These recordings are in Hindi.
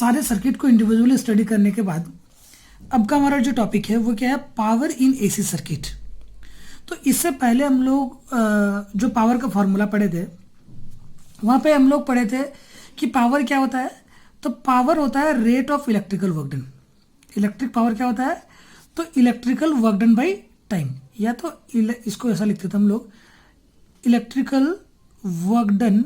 सारे सर्किट को इंडिविजुअली स्टडी करने के बाद अब का हमारा जो टॉपिक है वो क्या है, पावर इन एसी सर्किट। तो इससे पहले हम लोग जो पावर का फॉर्मूला पढ़े थे वहाँ पे हम लोग पढ़े थे कि पावर क्या होता है। तो पावर होता है rate of electrical work done. Electric power क्या होता है, तो electrical work done by time, या तो इसको ऐसा लिखते थे हम लोग, electrical work done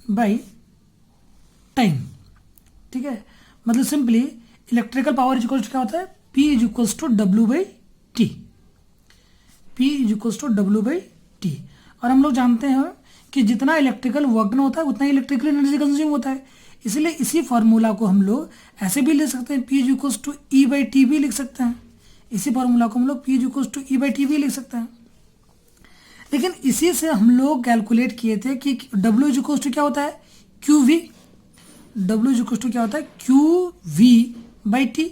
by time. ठीक है, मतलब simply electrical power is equals क्या होता है, P is equals to W by T. P is equals to W by T. और हम लोग जानते हैं कि जितना इलेक्ट्रिकल वर्क डन होता है उतना इलेक्ट्रिकल एनर्जी कंज्यूम होता है। इसलिए इसी फार्मूला को हम लोग ऐसे भी लिख सकते हैं, P is equals to E by T भी लिख सकते हैं। इसी फार्मूला को हम लोग P is equals to E by T भी लिख सकते हैं। लेकिन इसी से हम लोग कैलकुलेट किए थे कि W इज इक्वल्स टू क्या होता है, QV। W is equals to क्या होता है, QV बाई टी।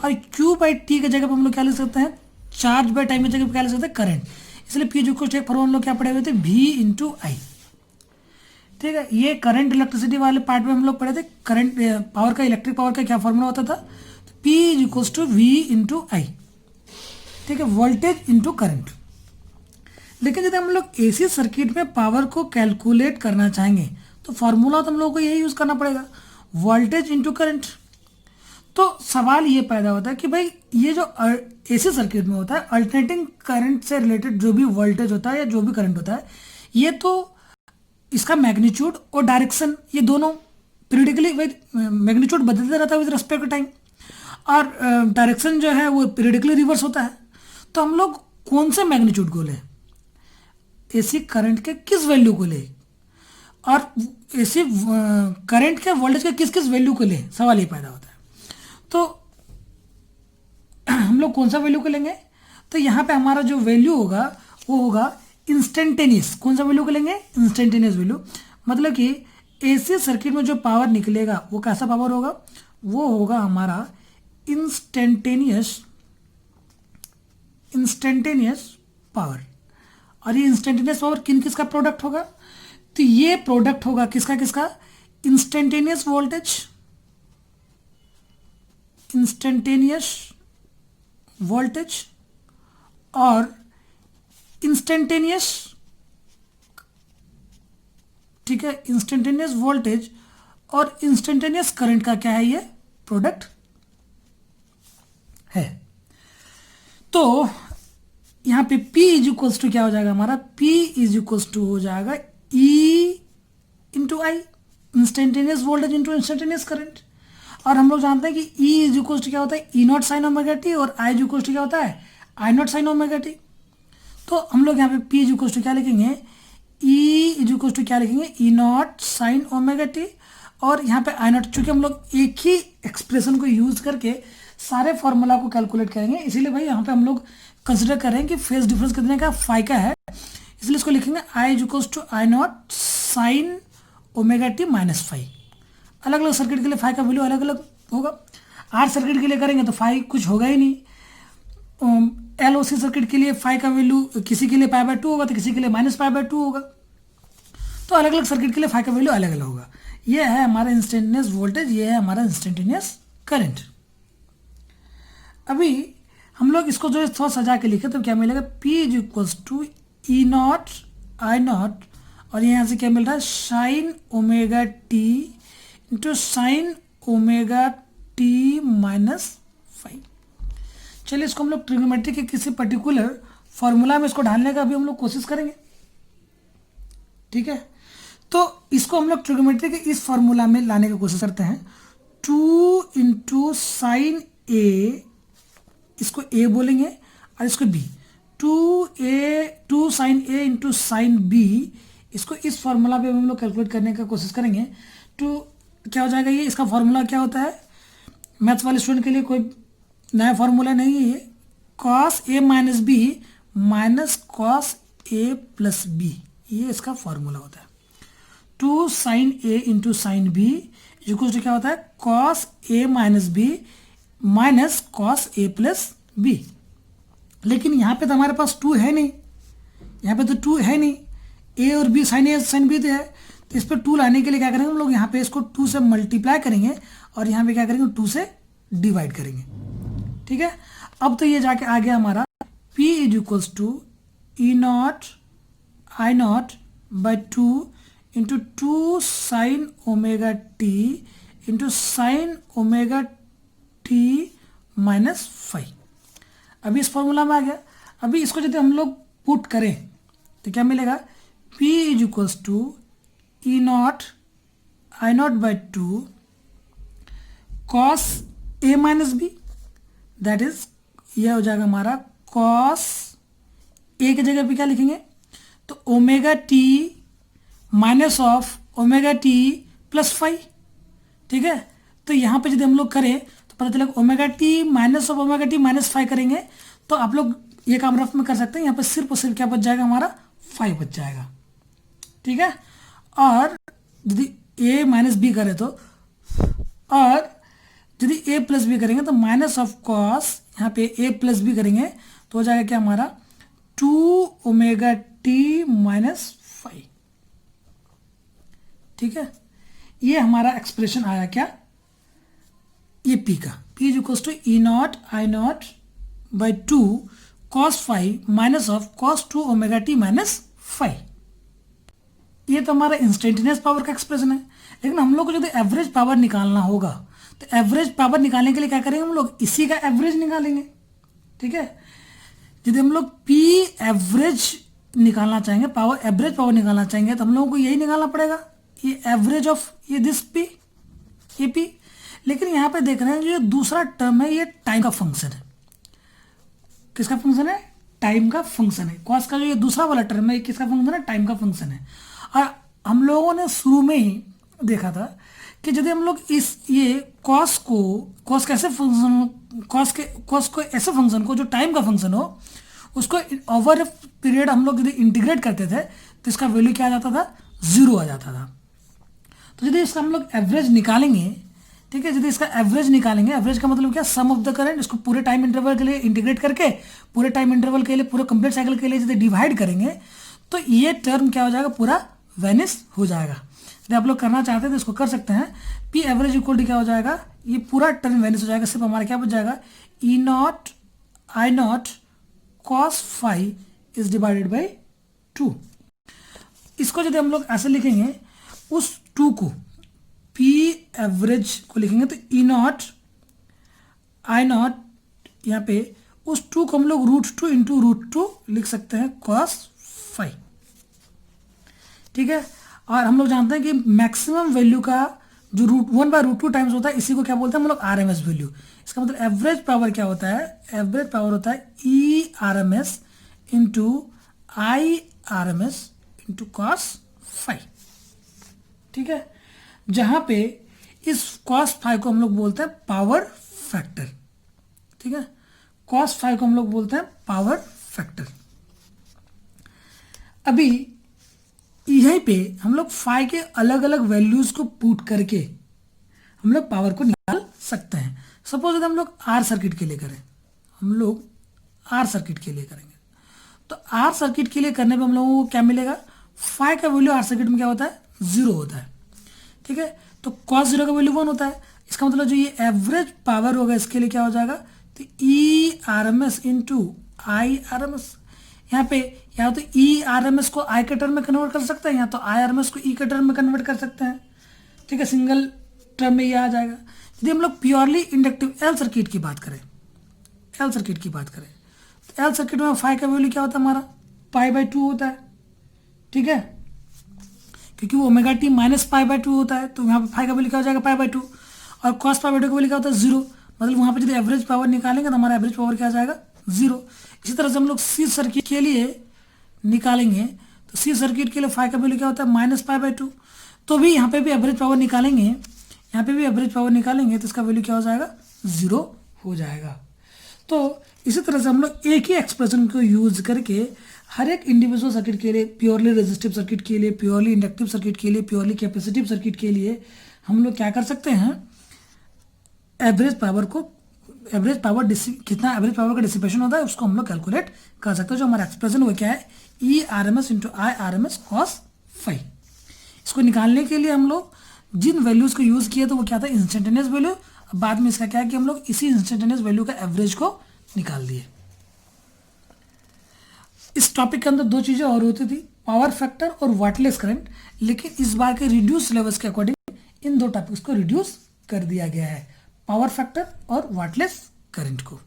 और Q बाई टी की जगह पर हम लोग क्या लिख सकते हैं, चार्ज बाई टाइम की जगह पर क्या लिख सकते हैं, करंट। इसलिए P इज इक्वल्स टू एक फॉर्मूला हम लोग क्या पढ़े हुए थे, V इंटू आई। ठीक है, ये करंट इलेक्ट्रिसिटी वाले पार्ट में हम लोग पढ़े थे। करंट पावर का, इलेक्ट्रिक पावर का क्या फॉर्मूला होता था, तो P is equals to V into I. ठीक है, वोल्टेज इंटू करंट। लेकिन यदि हम लोग एसी सर्किट में पावर को कैलकुलेट करना चाहेंगे तो फॉर्मूला तो हम लोग को यही यूज करना पड़ेगा, वोल्टेज इंटू करंट। तो सवाल ये पैदा होता है कि भाई ये जो एसी सर्किट में होता है, अल्टरनेटिंग करंट से रिलेटेड जो भी वोल्टेज होता है या जो भी करंट होता है, ये तो इसका मैग्नीट्यूड और डायरेक्शन ये दोनों पीरियडिकली, मैग्नीट्यूड बदलते रहता है विद रिस्पेक्ट टू टाइम, और डायरेक्शन जो है वो पीरियडिकली रिवर्स होता है। तो हम लोग कौन से मैग्नीट्यूड को लें, एसी करंट के किस वैल्यू को ले, और एसी करंट के वोल्टेज के किस किस वैल्यू को ले, सवाल ये पैदा होता है। तो हम लोग कौन सा वैल्यू को लेंगे, तो यहाँ पे हमारा जो वैल्यू होगा वो होगा इंस्टेंटेनियस। कौन सा वैल्यू को लेंगे, इंस्टेंटेनियस वैल्यू। मतलब कि एसी सर्किट में जो पावर निकलेगा वो कैसा पावर होगा, वो होगा हमारा इंस्टेंटेनियस पावर। और ये इंस्टेंटेनियस पावर किन किसका प्रोडक्ट होगा, तो ये प्रोडक्ट होगा किसका किसका, इंस्टेंटेनियस वोल्टेज और इंस्टेंटेनियस, ठीक है, इंस्टेंटेनियस वोल्टेज और इंस्टेंटेनियस करंट का क्या है, ये प्रोडक्ट है। तो यहाँ पे P इज इक्वल्स टू क्या हो जाएगा हमारा, P इज इक्वल्स टू हो जाएगा E into I, instantaneous voltage into instantaneous current. और हम लोग जानते हैं कि E इज इक्वल्स टू क्या होता है, E not sine omega T, और I इज इक्वल्स टू क्या होता है, I naught sine omega T. तो हम लोग यहाँ पे P इज इक्वल्स टू क्या लिखेंगे, E इज इक्वल्स टू क्या लिखेंगे, E not sine omega T. और यहाँ पे I नॉट, चूंकि हम लोग एक ही एक्सप्रेशन को यूज करके सारे फॉर्मूला को कैलकुलेट करेंगे, इसीलिए भाई यहाँ पे हम लोग कंसिडर कर रहे हैं कि फेज डिफरेंस कितने का, फाई का है, इसलिए इसको लिखेंगे I is equals to I naught sine omega T minus phi. अलग अलग सर्किट के लिए फाई का वैल्यू अलग अलग होगा। आर सर्किट के लिए करेंगे तो फाई कुछ होगा ही नहीं। LOC सर्किट के लिए फाई का वैल्यू किसी के लिए पाई बाय 2 होगा तो किसी के लिए माइनस पाई बाय 2 होगा। तो अलग अलग सर्किट के लिए फाई का वैल्यू अलग अलग होगा। ये है हमारा इंस्टेंटेनियस वोल्टेज, ये है हमारा इंस्टेंटेनियस करंट। अभी हम लोग इसको जो थोड़ा सजा के लिखे तो क्या मिलेगा, P is equals to E naught I naught, और यहाँ से क्या मिल रहा है, sine omega T into sine omega T minus five. चलिए इसको हम लोग ट्रिग्नोमेट्री के किसी पर्टिकुलर फॉर्मूला में इसको ढालने का अभी हम लोग कोशिश करेंगे। ठीक है, तो इसको हम लोग ट्रिग्नोमेट्री के इस फॉर्मूला में लाने की कोशिश करते हैं। 2 इंटू साइन ए, इसको A बोलेंगे और इसको B, 2 sine A into sine B, इसको इस फॉर्मूला पे हम लोग कैलकुलेट करने का कोशिश करेंगे। तो क्या हो जाएगा, ये इसका फॉर्मूला क्या होता है, मैथ्स वाले स्टूडेंट के लिए कोई नया फॉर्मूला नहीं है ये, cos A minus B minus cos A plus B, ये इसका फॉर्मूला होता है। 2 sine A into sine B equal to क्या होता है, cos A minus B minus cos A plus B। लेकिन यहाँ पे तो हमारे पास 2 है नहीं, यहाँ पे तो 2 है नहीं, A और B sine A sine B तो है, तो इस पर 2 लाने के लिए क्या करेंगे हम लोग, यहाँ पे इसको 2 से मल्टीप्लाई करेंगे और यहाँ पे क्या करेंगे 2 से डिवाइड करेंगे। ठीक है, अब तो ये जाके आ गया हमारा P is equals to E not I naught by 2 into 2 sine omega T into sine omega T minus 5। अभी इस फॉर्मूला में आ गया। अभी इसको यदि हम लोग पुट करें तो क्या मिलेगा, P is equals to E not I naught by 2 cos A minus B, that is यह हो जाएगा हमारा कॉस ए की जगह पे क्या लिखेंगे, तो omega T minus of omega T plus 5। ठीक है, तो यहाँ पे यदि हम लोग करें तो पता चलेगा omega T minus of omega T minus 5 करेंगे तो आप लोग ये काम रफ में कर सकते हैं। यहाँ पे सिर्फ और सिर्फ क्या बच जाएगा हमारा 5 बच जाएगा। ठीक है, और यदि ए माइनस बी करें तो, और यदि ए प्लस बी करेंगे तो माइनस ऑफ कॉस, यहाँ पे ए प्लस बी करेंगे तो हो जाएगा क्या हमारा 2 ओमेगा टी माइनस 5। ठीक है, ये हमारा एक्सप्रेशन आया क्या, ये पी का, P is equals to E not I naught by 2 cos 5 minus of cos 2 omega T minus 5। ये तो हमारा इंस्टेंटेनियस पावर का एक्सप्रेशन है। लेकिन हम लोग को यदि एवरेज पावर निकालना होगा तो एवरेज पावर निकालने के लिए क्या करेंगे हम लोग, इसी का एवरेज निकालेंगे। ठीक है, यदि हम लोग पी एवरेज निकालना चाहेंगे, पावर एवरेज पावर निकालना चाहेंगे तो हम लोगों को यही निकालना पड़ेगा, ये एवरेज ऑफ ये दिस पी, ये पी। लेकिन यहाँ पे देख रहे हैं जो ये दूसरा टर्म है ये टाइम का फंक्शन है। किसका फंक्शन है, टाइम का फंक्शन है। कॉस का जो ये दूसरा वाला टर्म है ये किसका फंक्शन है, टाइम का फंक्शन है। और हम लोगों ने शुरू में ही देखा था कि यदि हम लोग इस ये कॉस को, कॉस कैसे फंक्शन, कॉस को ऐसे फंक्शन को जो टाइम का फंक्शन हो उसको ओवर पीरियड हम लोग यदि इंटीग्रेट करते थे तो इसका वैल्यू क्या आ जाता था, 0 आ जाता था। तो यदि इसका हम लोग एवरेज निकालेंगे, ठीक है, यदि इसका एवरेज निकालेंगे, एवरेज का मतलब क्या, सम ऑफ द करंट, इसको पूरे टाइम इंटरवल के लिए इंटीग्रेट करके पूरे टाइम इंटरवल के लिए, पूरे कंप्लीट साइकिल के लिए यदि डिवाइड करेंगे तो ये टर्म क्या हो जाएगा, पूरा वेनिश हो जाएगा। यदि आप लोग करना चाहते हैं तो इसको कर सकते हैं। पी एवरेज इक्वल टू क्या हो जाएगा, ये पूरा टर्म वेनिश हो जाएगा। सिर्फ हमारा क्या बच जाएगा, E not I not cos 5 is divided by 2। इसको यदि हम लोग ऐसे लिखेंगे, उस 2 को पी एवरेज को लिखेंगे तो ई नॉट आई नॉट, यहाँ पे उस 2 को हम लोग √2 इंटू √2 लिख सकते हैं कॉस 5। ठीक है, और हम लोग जानते हैं कि मैक्सिमम वैल्यू का जो √1/√2 टाइम्स होता है इसी को क्या बोलते हैं हम लोग, RMS वैल्यू। इसका मतलब एवरेज पावर क्या होता है, एवरेज पावर होता है ERMS into IRMS into cos 5। ठीक है, जहां पे इस cos 5 को हम लोग बोलते हैं पावर फैक्टर। ठीक है, cos 5 को हम लोग बोलते हैं पावर फैक्टर। अभी यहीं पे हम लोग 5 के अलग अलग वैल्यूज को पुट करके हम लोग पावर को निकाल सकते हैं। सपोज यदि हम लोग आर सर्किट के लिए करें, हम लोग आर सर्किट के लिए करेंगे तो आर सर्किट के लिए करने पे हम लोगों को क्या मिलेगा, 5 का वैल्यू आर सर्किट में क्या होता है, 0 होता है। ठीक है, तो cos 0 का वैल्यू 1 होता है। इसका मतलब जो ये एवरेज पावर होगा इसके लिए क्या हो जाएगा, तो ERMS इंटू IRMS। यहाँ पे या तो ERMS को I के टर्म में कन्वर्ट कर सकते हैं या तो IRMS को E के टर्म में कन्वर्ट कर सकते हैं। ठीक है, सिंगल टर्म में ये आ जाएगा। यदि हम लोग प्योरली इंडक्टिव L सर्किट की बात करें, L सर्किट की बात करें तो L सर्किट में 5 का वैल्यू क्या होता है हमारा, π/2 होता है। ठीक है, क्योंकि वो ओमेगा टी माइनस π/2 होता है तो यहाँ पे 5 का वैल्यू क्या हो जाएगा, π/2। और cos π/2 का वैल्यू क्या होता है, 0। मतलब वहाँ पे यदि एवरेज पावर निकालेंगे तो हमारा एवरेज पावर क्या आ जाएगा, 0। इसी तरह से हम लोग सी सर्किट के लिए निकालेंगे तो सी सर्किट के लिए 5 का वैल्यू क्या होता है, -π/2। तो भी यहाँ पे भी एवरेज पावर निकालेंगे, यहाँ पे भी एवरेज पावर निकालेंगे तो इसका वैल्यू क्या हो जाएगा, 0 हो जाएगा। तो इसी तरह से हम लोग एक ही एक्सप्रेशन को यूज करके हर एक इंडिविजुअल सर्किट के लिए, प्योरली रेजिस्टिव सर्किट के लिए, प्योरली इंडक्टिव सर्किट के लिए, प्योरली कैपेसिटिव सर्किट के लिए हम लोग क्या कर सकते हैं, एवरेज पावर को, एवरेज पावर कितना एवरेज पावर का डिसिपेशन होता है उसको हम लोग कैलकुलेट कर सकते हैं। जो हमारा एक्सप्रेशन वो क्या है, ERMS इंटू IRMS cos 5। इसको निकालने के लिए हम लोग जिन वैल्यूज़ को यूज़ किया तो वो क्या था, इंस्टेंटेनियस वैल्यू। अब बाद में इसका क्या है कि हम लोग इसी इंस्टेंटेनियस वैल्यू का एवरेज को निकाल दिए। इस टॉपिक के अंदर दो चीज़ें और होती थी, पावर फैक्टर और वाटलेस करंट, लेकिन इस बार के रिड्यूस लेवल्स के अकॉर्डिंग इन दो टॉपिक्स को रिड्यूस कर दिया गया है, पावर फैक्टर और वाटलेस करंट को।